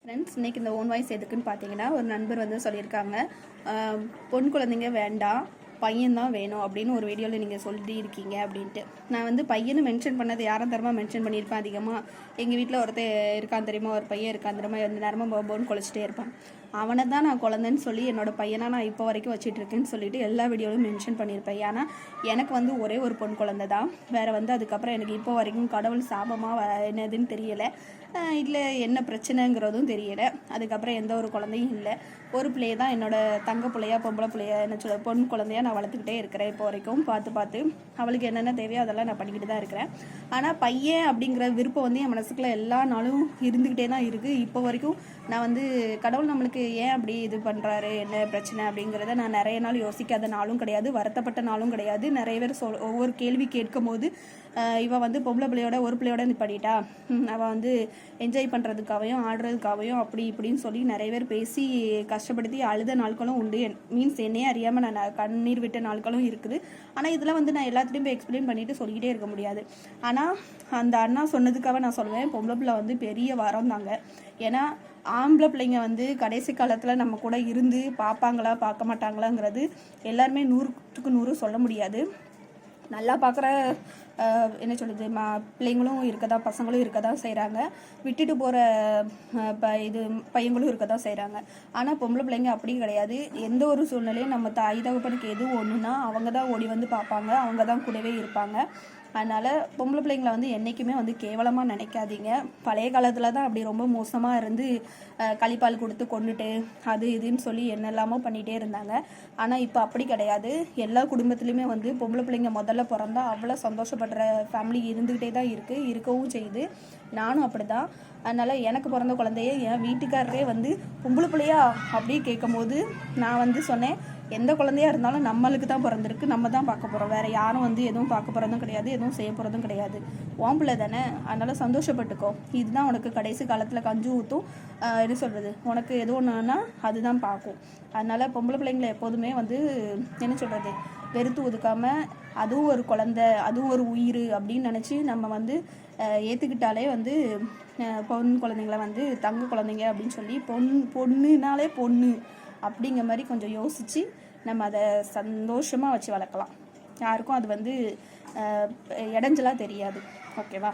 Friends, இன்றைக்கி இந்த own voice எதுக்குன்னு பார்த்தீங்கன்னா, ஒரு நண்பர் வந்து சொல்லியிருக்காங்க, பொன் குழந்தைங்க வேண்டாம், பையன்தான் வேணும் அப்படின்னு ஒரு வீடியோவில் நீங்கள் சொல்லியிருக்கீங்க அப்படின்ட்டு. நான் வந்து பையனு மென்ஷன் பண்ணது யாரும் தரமா மென்ஷன் பண்ணியிருப்பேன் அதிகமாக. எங்கள் வீட்டில் ஒருத்தர் இருக்கான் தெரியுமா, ஒரு பையன் இருக்கான் தெரியுமா, எந்த நேரமும் போன்னு குளிச்சுட்டே இருப்பான். அவனை தான் நான் குழந்தைன்னு சொல்லி என்னோட பையனாக நான் இப்போ வரைக்கும் வச்சுட்டு இருக்கேன்னு சொல்லிட்டு எல்லா வீடியோவிலும் மென்ஷன் பண்ணியிருப்பேன். ஏன்னா எனக்கு வந்து ஒரே ஒரு பொன் குழந்தை தான். வேறு வந்து அதுக்கப்புறம் எனக்கு இப்போ வரைக்கும் கடவுள் சாபமாக என்னதுன்னு தெரியலை, இல்லை என்ன பிரச்சனைங்கிறதும் தெரியலை. அதுக்கப்புறம் எந்த ஒரு குழந்தையும் இல்லை. ஒரு பிள்ளையை தான் என்னோடய தங்க பிள்ளையா பொம்பளை பிள்ளையா என்ன சொல்ல பொன் குழந்தையா நான் வளர்த்துக்கிட்டே இருக்கிறேன். இப்போ வரைக்கும் பார்த்து அவளுக்கு என்னென்ன தேவையோ அதெல்லாம் நான் பண்ணிக்கிட்டு தான் இருக்கிறேன். ஆனால் பையன் அப்படிங்கிற விருப்பம் வந்து என் மனசுக்குள்ள எல்லா நாளும் இருந்துக்கிட்டே தான் இருக்குது. இப்போ வரைக்கும் நான் வந்து கடவுள் நம்மளுக்கு ஏன் அப்படி இது பண்ணுறாரு, என்ன பிரச்சனை அப்படிங்கிறத நான் நிறைய நாள் யோசிக்காத நாளும் கிடையாது, வருத்தப்பட்ட நாளும் கிடையாது. நிறைய பேர் ஒவ்வொரு கேள்வி கேட்கும் போது இவன் வந்து பொம்பளை பிள்ளையோட ஒரு பிள்ளையோட இது பண்ணிட்டா, அவள் வந்து என்ஜாய் பண்ணுறதுக்காகவும் ஆடுறதுக்காகவும் அப்படி இப்படின்னு சொல்லி நிறைய பேர் பேசி கஷ்டப்படுத்தி அழுத நாட்களும் உண்டு. மீன்ஸ் என்னையே அறியாமல் நான் கண்ணீர் விட்ட நாட்களும் இருக்குது. ஆனால் இதெல்லாம் வந்து நான் எல்லாத்துலேயும் போய் எக்ஸ்பிளைன் பண்ணிட்டு சொல்லிக்கிட்டே இருக்க முடியாது. ஆனால் அந்த அண்ணா சொன்னதுக்காக நான் சொல்லுவேன், பொம்பளை பிள்ளை வந்து பெரிய வரம் தாங்க. ஏன்னா ஆம்பளை பிள்ளைங்க வந்து கடைசி காலத்தில் நம்ம கூட இருந்து பார்ப்பாங்களா பார்க்க மாட்டாங்களாங்கிறது எல்லாருமே 100க்கு 100 சொல்ல முடியாது. நல்லா பார்க்குற என்ன சொல்லுது பிள்ளைங்களும் இருக்கதான், பசங்களும் இருக்கதான் செய்கிறாங்க, விட்டுட்டு போகிற பையங்களும் இருக்கதான் செய்கிறாங்க. ஆனால் பொம்பளை பிள்ளைங்க அப்படி கிடையாது. எந்த ஒரு சூழ்நிலையும் நம்ம தாய் தகப்பனுக்கு எது ஒன்றுனா அவங்க தான் ஓடி வந்து பார்ப்பாங்க, அவங்க தான் கூடவே இருப்பாங்க. அதனால் பொம்பளை பிள்ளைங்களை வந்து என்றைக்குமே வந்து கேவலமாக நினைக்காதீங்க. பழைய காலத்தில் தான் அப்படி ரொம்ப மோசமாக இருந்து கழிப்பால் கொடுத்து கொண்டுட்டு அது இதுன்னு சொல்லி என்னெல்லாமோ பண்ணிகிட்டே இருந்தாங்க. ஆனால் இப்போ அப்படி கிடையாது. எல்லா குடும்பத்துலேயுமே வந்து பொம்பளை பிள்ளைங்க முதல்ல பிறந்தா அவ்வளோ சந்தோஷப்படுற ஃபேமிலி இருந்துக்கிட்டே தான் இருக்குது, இருக்கவும் செய்யுது. நானும் அப்படி தான். அதனால் எனக்கு பிறந்த குழந்தைய என் வீட்டுக்காரரே வந்து பொம்பளை பிள்ளையா அப்படியே கேட்கும் போது நான் வந்து சொன்னேன், எந்த குழந்தையா இருந்தாலும் நம்மளுக்கு தான் பிறந்திருக்கு, நம்ம தான் பார்க்க போகிறோம், வேறு யாரும் வந்து எதுவும் பார்க்க போகிறதும் கிடையாது, எதுவும் செய்ய போகிறதும் கிடையாது. உன் பிள்ளை தானே, அதனால் சந்தோஷப்பட்டுக்கோ. இதுதான் உனக்கு கடைசி காலத்தில் கஞ்சி ஊற்றும், என்ன சொல்கிறது, உனக்கு எது ஒன்றுனா அதுதான் பார்க்கும். அதனால் பொம்பளை பிள்ளைங்களை எப்போதுமே வந்து என்ன சொல்கிறது, வெறுத்து ஒதுக்காமல் அதுவும் ஒரு குழந்தை, அதுவும் ஒரு உயிர் அப்படின்னு நினச்சி நம்ம வந்து ஏற்றுக்கிட்டாலே வந்து பொன் குழந்தைங்கள வந்து தங்க குழந்தைங்க அப்படின்னு சொல்லி பொண்ணுனாலே பொண்ணு அப்படிங்கிற மாதிரி கொஞ்சம் யோசித்து நம்ம அதை சந்தோஷமாக வச்சு வளர்க்கலாம். யாருக்கும் அது வந்து இடைஞ்சலாக தெரியாது. ஓகேவா?